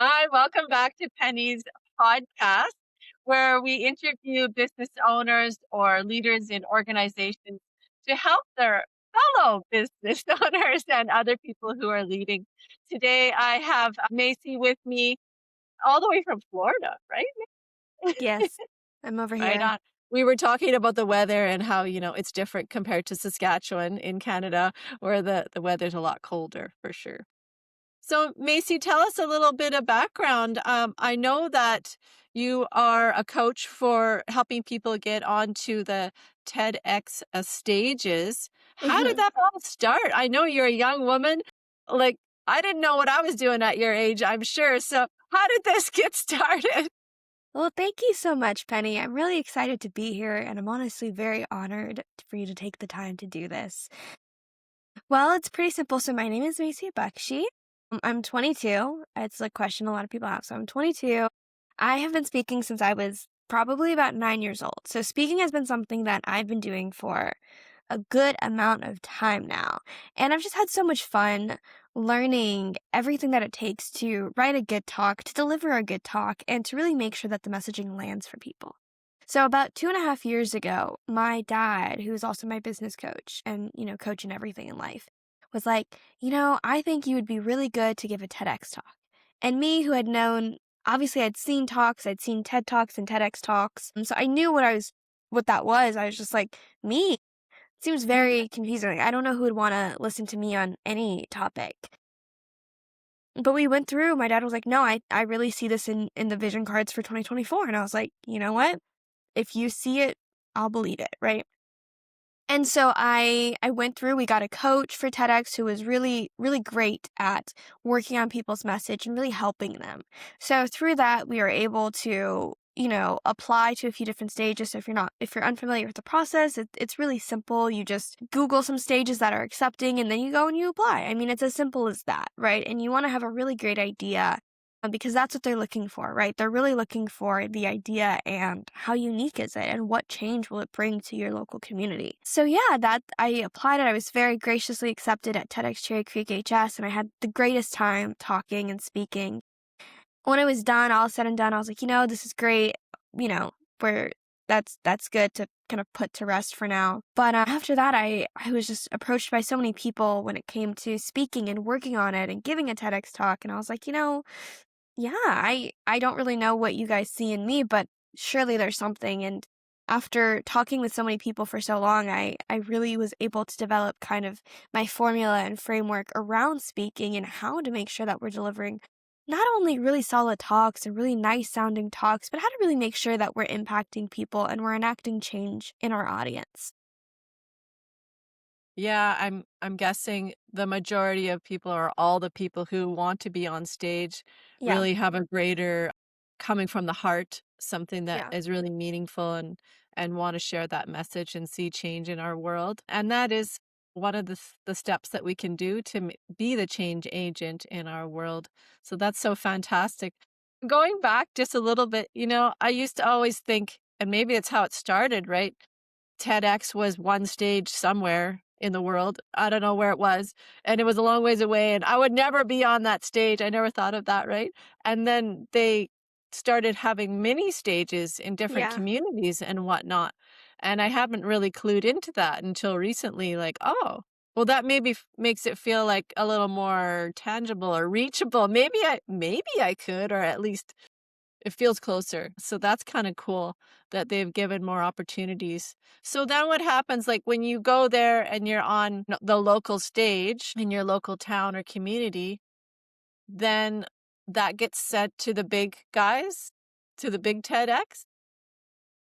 Hi, welcome back to Penny's podcast, where we interview business owners or leaders in organizations to help their fellow business owners and other people who are leading. Today, I have Macy with me, all the way from Florida, right? Yes, I'm over Right here. on. We were talking about the weather and how, it's different compared to Saskatchewan in Canada, where the weather's a lot colder for sure. So, Macy, tell us a little bit of background. I know that you are a coach for helping people get onto the TEDx stages. How did Mhm. that all start? I know you're a young woman. Like, I didn't know what I was doing at your age, I'm sure. So, how did this get started? Well, thank you so much, Penny. I'm really excited to be here, and I'm honestly very honored for you to take the time to do this. Well, it's pretty simple. So, my name is Macy Baxi. I'm 22. It's a question a lot of people have. So, I'm 22. I have been speaking since I was probably about 9 years old. So, speaking has been something that I've been doing for a good amount of time now. And I've just had so much fun learning everything that it takes to write a good talk, to deliver a good talk, and to really make sure that the messaging lands for people. So about 2.5 years ago, my dad, who is also my business coach and, coach in everything in life, was like, I think you would be really good to give a TEDx talk. And me, who had known, obviously I'd seen talks, I'd seen TED Talks and TEDx talks. And so I knew what that was. I was just like, me? Seems very confusing. Like, I don't know who would wanna listen to me on any topic. But we went through, my dad was like, "No, I really see this in the vision cards for 2024." And I was like, "You know what? If you see it, I'll believe it," right? And so I went through, we got a coach for TEDx who was really, really great at working on people's message and really helping them. So through that, we were able to, apply to a few different stages. So if you're unfamiliar with the process, it's really simple. You just Google some stages that are accepting and then you go and you apply. I mean, it's as simple as that, right? And you want to have a really great idea because that's what they're looking for, right? They're really looking for the idea and how unique is it and what change will it bring to your local community. So yeah, that I applied it. I was very graciously accepted at TEDx Cherry Creek HS and I had the greatest time talking and speaking. When it was done, all said and done, I was like, this is great. You know, where that's good to kind of put to rest for now. But after that, I was just approached by so many people when it came to speaking and working on it and giving a TEDx talk, and I was like, yeah, I don't really know what you guys see in me, but surely there's something. And after talking with so many people for so long, I really was able to develop kind of my formula and framework around speaking and how to make sure that we're delivering not only really solid talks and really nice sounding talks, but how to really make sure that we're impacting people and we're enacting change in our audience. Yeah, I'm guessing the majority of people or all the people who want to be on stage Yeah. really have a greater coming from the heart, something that Yeah. is really meaningful and want to share that message and see change in our world. And that is one of the steps that we can do to be the change agent in our world. So that's so fantastic. Going back just a little bit, I used to always think, and maybe it's how it started, right? TEDx was one stage somewhere in the world. I don't know where it was, and it was a long ways away, and I would never be on that stage. I never thought of that, right? And then they started having mini stages in different Yeah. communities and whatnot, and I haven't really clued into that until recently, like, "Oh, well, that maybe makes it feel like a little more tangible or reachable. Maybe I could, or at least it feels closer." So that's kinda cool that they've given more opportunities. So then what happens, like, when you go there and you're on the local stage in your local town or community, then that gets sent to the big guys? To the big TEDx?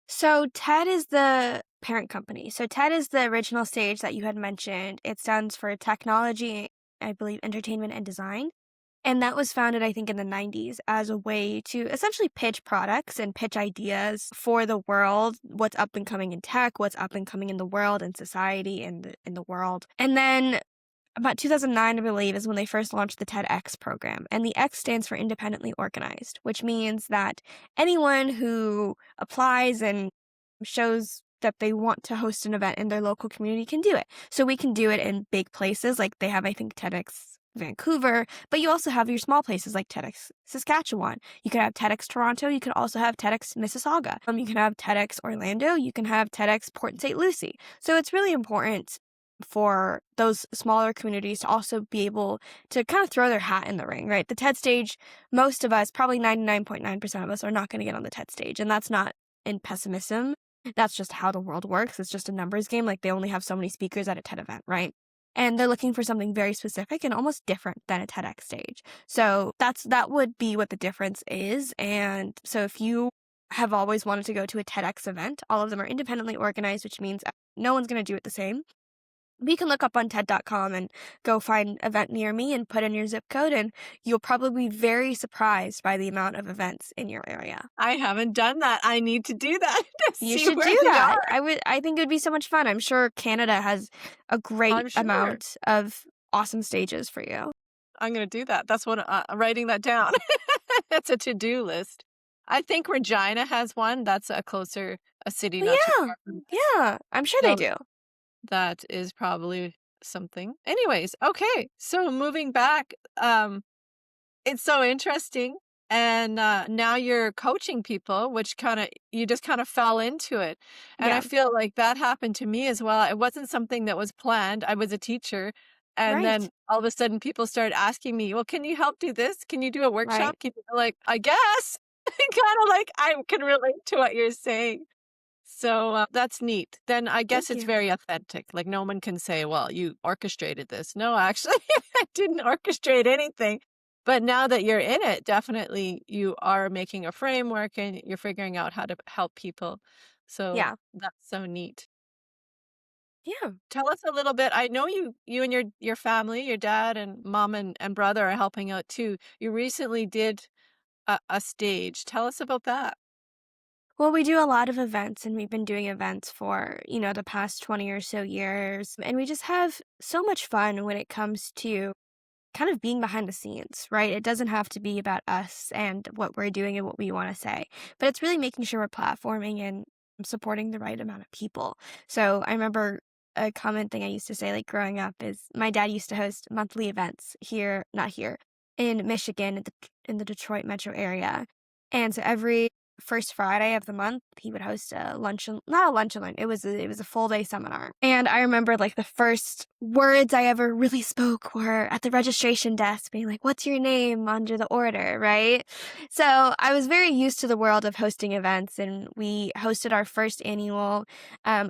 So TED is the parent company. So TED is the original stage that you had mentioned. It stands for Technology, I believe, Entertainment and Design. And that was founded, I think, in the 90s as a way to essentially pitch products and pitch ideas for the world, what's up and coming in tech, what's up and coming in the world and society and in the world. And then about 2009, I believe, is when they first launched the TEDx program. And the X stands for independently organized, which means that anyone who applies and shows that they want to host an event in their local community can do it. So we can do it in big places. Like they have, I think, TEDx Vancouver, but you also have your small places like TEDx Saskatchewan. You could have TEDx Toronto. You could also have TEDx Mississauga. You can have TEDx Orlando. You can have TEDx Port St. Lucie. So it's really important for those smaller communities to also be able to kind of throw their hat in the ring, right? The TED stage, most of us, probably 99.9% of us, are not going to get on the TED stage. And that's not in pessimism. That's just how the world works. It's just a numbers game. Like they only have so many speakers at a TED event, right? And they're looking for something very specific and almost different than a TEDx stage. So that would be what the difference is. And so if you have always wanted to go to a TEDx event, all of them are independently organized, which means no one's going to do it the same. We can look up on TED.com and go find event near me and put in your zip code, and you'll probably be very surprised by the amount of events in your area. I haven't done that. I need to do that to You see should where do they that. are. I think it would be so much fun. I'm sure Canada has a great I'm sure. amount of awesome stages for you. I'm gonna do that. That's what I'm writing that down. That's a to-do list. I think Regina has one. That's a city not too Well, far from yeah, us. yeah, I'm sure they So do. that is probably something. Anyways, okay. So moving back, it's so interesting. And now you're coaching people, which you just kind of fell into it. And I Yeah, feel like that happened to me as well. It wasn't something that was planned. I was a teacher. And right, then all of a sudden people started asking me, well, can you help do this? Can you do a right. workshop? Like, I guess. Kind of like I can relate to what you're saying. So that's neat. Then I guess Thank it's you. very authentic. Like no one can say, well, you orchestrated this. No, actually, I didn't orchestrate anything. But now that you're in it, definitely you are making a framework and you're figuring out how to help people. So Yeah, that's so neat. yeah. Tell us a little bit. I know you and your family, your dad and mom and brother are helping out too. You recently did a stage. Tell us about that. Well, we do a lot of events, and we've been doing events for, the past 20 or so years, and we just have so much fun when it comes to kind of being behind the scenes, right? It doesn't have to be about us and what we're doing and what we want to say, but it's really making sure we're platforming and supporting the right amount of people. So I remember a common thing I used to say, like growing up, is my dad used to host monthly events here, not here, in Michigan, in the Detroit metro area. And so every first Friday of the month, he would host a lunch and not a lunch and learn. It was a full day seminar. And I remember like the first words I ever really spoke were at the registration desk being like, "What's your name under the order?" Right? So I was very used to the world of hosting events, and we hosted our first annual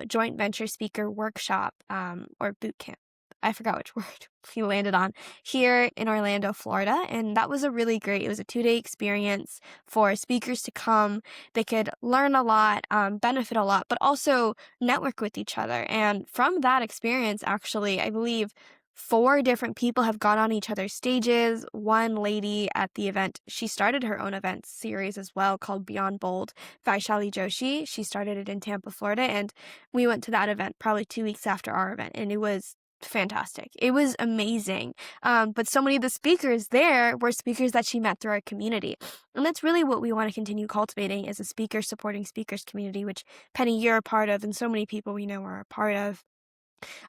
joint venture speaker workshop or boot camp. I forgot which word we landed on here in Orlando, Florida. And that was it was a 2-day experience for speakers to come. They could learn a lot, benefit a lot, but also network with each other. And from that experience, actually, I believe 4 different people have gone on each other's stages. One lady at the event, she started her own event series as well called Beyond Bold. Vaishali Joshi, she started it in Tampa, Florida. And we went to that event probably 2 weeks after our event. And it was fantastic. It was amazing. But so many of the speakers there were speakers that she met through our community. And that's really what we want to continue cultivating as a speaker supporting speakers community, which Penny, you're a part of, and so many people we know are a part of.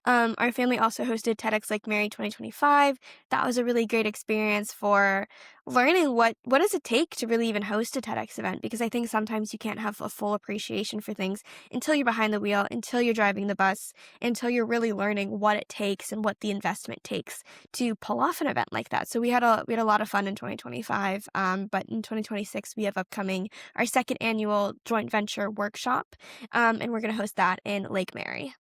Our family also hosted TEDx Lake Mary 2025. That was a really great experience for learning what does it take to really even host a TEDx event, because I think sometimes you can't have a full appreciation for things until you're behind the wheel, until you're driving the bus, until you're really learning what it takes and what the investment takes to pull off an event like that. So we had a lot of fun in 2025, but in 2026 we have upcoming our second annual joint venture workshop, and we're going to host that in Lake Mary.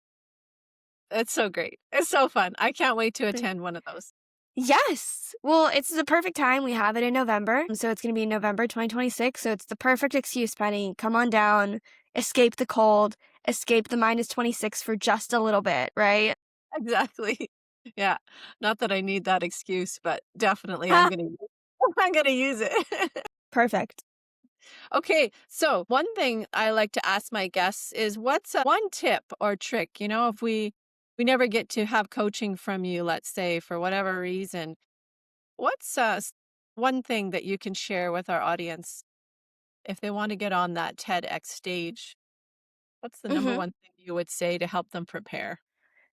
It's so great. It's so fun. I can't wait to attend one of those. Yes. Well, it's the perfect time. We have it in November. So it's going to be November 2026. So it's the perfect excuse, Penny. Come on down, escape the cold, escape the -26 for just a little bit, right? Exactly. Yeah. Not that I need that excuse, but definitely I'm Ha! gonna I'm gonna use it. Perfect. Okay, so one thing I like to ask my guests is what's one tip or trick, if we never get to have coaching from you, let's say for whatever reason, what's one thing that you can share with our audience if they want to get on that TEDx stage? What's the number Mhm. one thing you would say to help them prepare?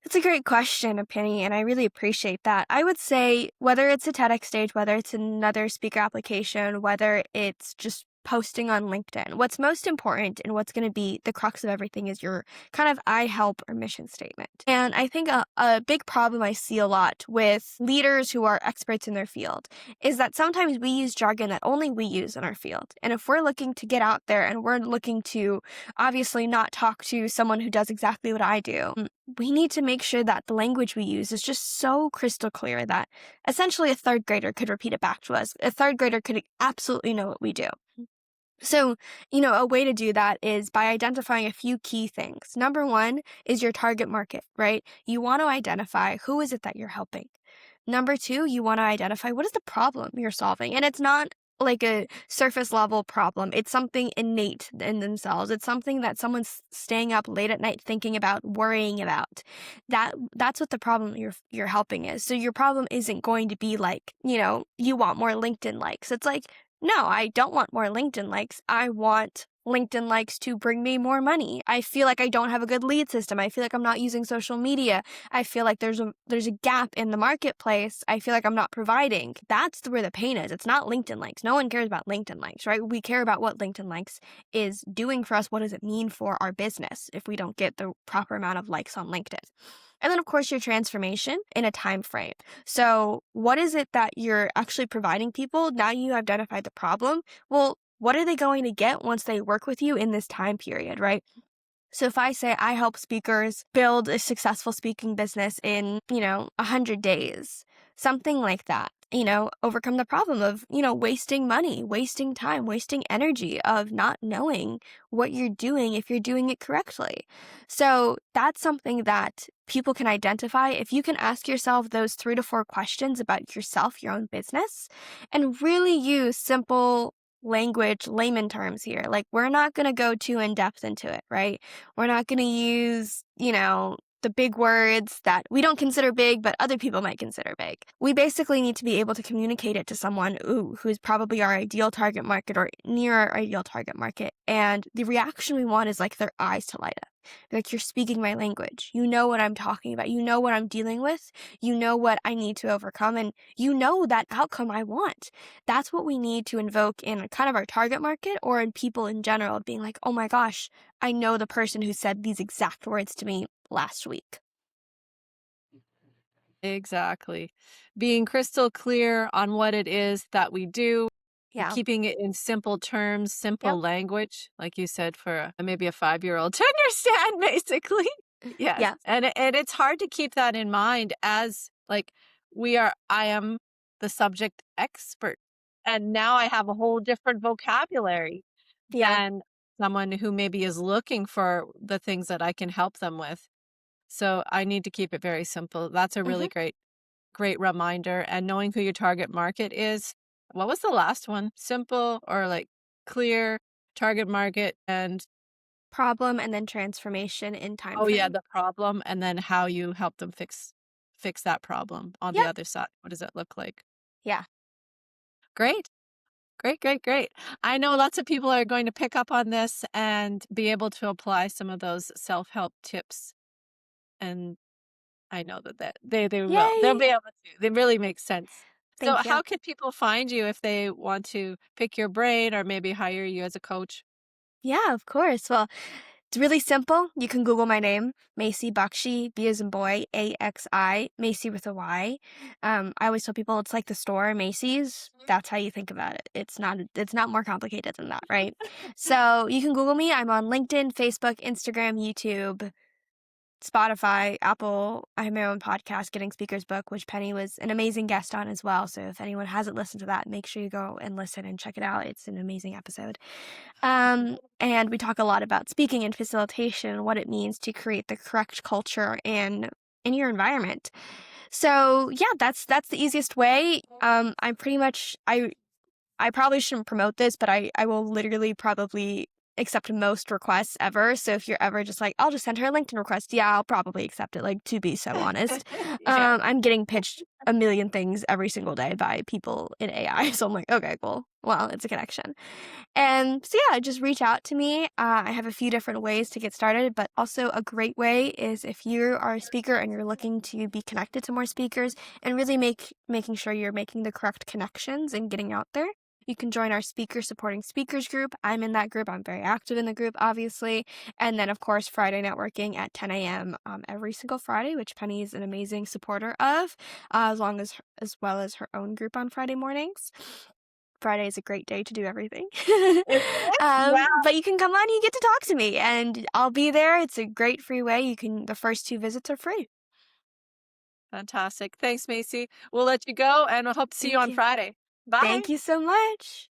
That's a great question, Penny, and I really appreciate that. I would say whether it's a TEDx stage, whether it's another speaker application, whether it's just posting on LinkedIn, what's most important and what's going to be the crux of everything is your kind of I help or mission statement. And I think a big problem I see a lot with leaders who are experts in their field is that sometimes we use jargon that only we use in our field. And if we're looking to get out there and we're looking to obviously not talk to someone who does exactly what I do, we need to make sure that the language we use is just so crystal clear that essentially a third grader could repeat it back to us. A third grader could absolutely know what we do. So, a way to do that is by identifying a few key things. Number one is your target market, right? You want to identify who is it that you're helping. Number two, you want to identify what is the problem you're solving. And it's not like a surface level problem. It's something innate in themselves. It's something that someone's staying up late at night thinking about, worrying about. That's what the problem you're helping is. So your problem isn't going to be like, you want more LinkedIn likes. It's like, no, I don't want more LinkedIn likes. I want LinkedIn likes to bring me more money. I feel like I don't have a good lead system. I feel like I'm not using social media. I feel like there's a gap in the marketplace. I feel like I'm not providing. That's where the pain is. It's not LinkedIn likes. No one cares about LinkedIn likes, right? We care about what LinkedIn likes is doing for us. What does it mean for our business if we don't get the proper amount of likes on LinkedIn? And then, of course, your transformation in a time frame. So, what is it that you're actually providing people? Now you identified the problem. Well, what are they going to get once they work with you in this time period, right? So if I say I help speakers build a successful speaking business in, 100 days, something like that, overcome the problem of, wasting money, wasting time, wasting energy of not knowing what you're doing if you're doing it correctly. So that's something that people can identify if you can ask yourself those 3 to 4 questions about yourself, your own business, and really use simple language, layman terms here. Like, we're not going to go too in depth into it, right? We're not going to use, the big words that we don't consider big, but other people might consider big. We basically need to be able to communicate it to someone who's probably our ideal target market or near our ideal target market. And the reaction we want is like their eyes to light up. Like, you're speaking my language. You know what I'm talking about. You know what I'm dealing with. You know what I need to overcome. And you know that outcome I want. That's what we need to invoke in kind of our target market or in people in general, being like, oh my gosh, I know the person who said these exact words to me last week. Exactly. Being crystal clear on what it is that we do, Yeah. keeping it in simple terms, Yep. simple language, like you said, for maybe a 5-year-old to understand, basically. Yes. Yeah. And it's hard to keep that in mind as like I am the subject expert. And now I have a whole different vocabulary Yeah. than someone who maybe is looking for the things that I can help them with. So I need to keep it very simple. That's a hmm really great reminder, and knowing who your target market is. What was the last one? Simple or like clear target market and Problem and then transformation in time oh yeah, frame. the problem and then how you help them fix that problem on the Yep. other side. What does it look like? Yeah. Great. Great, great, great. I know lots of people are going to pick up on this and be able to apply some of those self-help tips, and I know that they will. They'll Yay. be able to. They really make sense. So Thank you. how can people find you if they want to pick your brain or maybe hire you as a coach? Yeah, of course. Well, it's really simple. You can Google my name, Macy Baxi, B as in boy, AXI, Macy with a Y. I always tell people it's like the store, Macy's. That's how you think about it. It's not more complicated than that, right? So you can Google me. I'm on LinkedIn, Facebook, Instagram, YouTube, Spotify, Apple. I have my own podcast, Getting Speakers Book, which Penny was an amazing guest on as well. So if anyone hasn't listened to that, make sure you go and listen and check it out. It's an amazing episode. And we talk a lot about speaking and facilitation and what it means to create the correct culture in your environment. So yeah, that's the easiest way. I'm pretty much I probably shouldn't promote this, but I will literally probably accept most requests ever, so if you're ever just like, "I'll just send her a LinkedIn request," yeah, I'll probably accept it, like, to be so honest. Yeah. I'm getting pitched a million things every single day by people in AI, so I'm like, "Okay, cool. Well, it's a connection." And so, yeah, just reach out to me. I have a few different ways to get started, but also a great way is if you are a speaker and you're looking to be connected to more speakers and really making sure you're making the correct connections and getting out there. You can join our speaker supporting speakers group. I'm in that group. I'm very active in the group, obviously. And then, of course, Friday networking at 10 a.m. Every single Friday, which Penny is an amazing supporter of, as well as her own group on Friday mornings. Friday is a great day to do everything. Is it? Wow, But you can come on, you get to talk to me, and I'll be there. It's a great free way. The first 2 visits are free. fantastic. Thanks, Macy. We'll let you go, and I hope to see you Thank on you. Friday. Bye. Thank you so much.